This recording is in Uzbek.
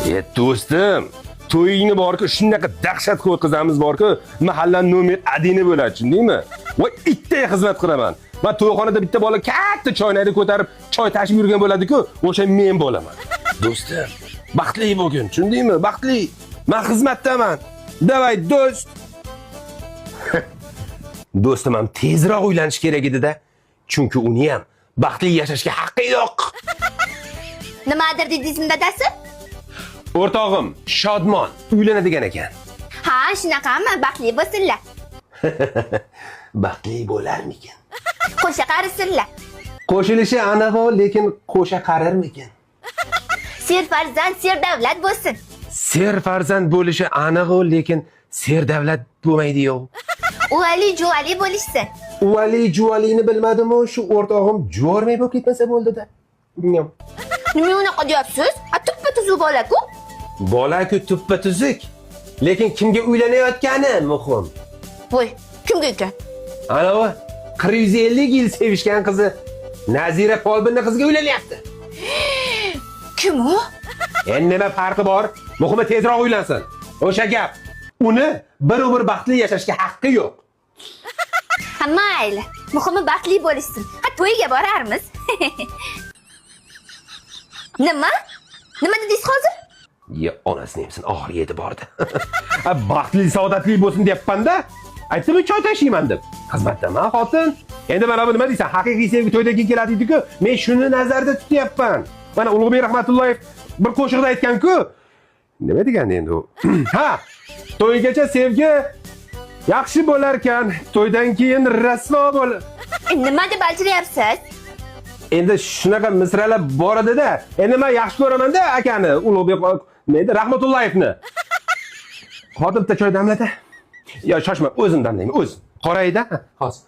Do'stim, to'yingni borku, shunaqa dahshat o'tkazamiz borku, mahallaning nomer 1 bo'ladi, tushundingmi? Voy, itday xizmat qilaman. Men to'yxonada bitta bola katta choynakni ko'tarib, choy tashib yurgan bo'ladi-ku, o'sha men bo'laman. Do'stim, baxtli bo'lgin, tushundingmi? Baxtli. Men xizmatdaman. Davay, do'st. Do'stim ham tezroq uylanish kerak edi-da. Chunki uni ham baxtli yashashga haqqi yo'q. Nimadir dedingizmi dadasi? O'rtog'im Shodmon uylanadigan ekan. Ha, shunaqami? Baxtli bo'lsinlar. Baxtli bo'larmikan? Qo'sha qarisinlar. Qo'shilishi aniq, lekin qo'sha qararmikan? Serfarzand, serdavlat bo'lsin. Serfarzand bo'lishi aniq, lekin serdavlat bo'lmaydi-yu. Uvali juvali bo'lishsin. Uvali juvalini bilmadim-ku, shu o'rtog'im jo'rmay bo'lib ketmasa bo'ldi-da. Nima unaqa deyapsiz? Tuppa-tuzuk bola-ku. Bola-ku tuppa-tuzuk. Lekin kimga uylanayotgani muhim. Voy, kimga ekan? Anavi 150 yil sevishgan qizi Nazira Folbinning qiziga uylanyapti. Kim u? Endi nima farqi bor? Muhimi tezroq uylansin. O'sha gap. Uni bir umr baxtli yashashga haqqi yo'q. Ha, mayli. Muhimi baxtli bo'lishsin. Ha, to'yga borarmiz. Nima? Nima dedingiz hozir? Ya onasini hamsin og'ir yedi bordi. Baxtli, saodatli bo'lsin deyapman-da. Aytdim choy tashiyman deb. Xizmatdaman, xotin. Endi mana bu nima deysan? Haqiqiy sevgi to'ydan keyin keladi-ku. Men shuni nazarda tutyapman. Mana Ulug'bek Rahmatullayev bir qo'shiqda aytgan-ku. Nima degandi endi u? Ha, to'ygacha sevgi yaxshi bo'lar ekan, to'ydan keyin rasvo bo'l. Nima deb alchiryapsiz? Endi shunaqa misralar bor edi-da. Endi men yaxshi ko'raman-da akani, Ulug'bek neydi, Rahmatullayevni. Xotin bitta choy damlada. Yo, shoshma, o'zim damlayman, o'zim. Qorayda, hozir.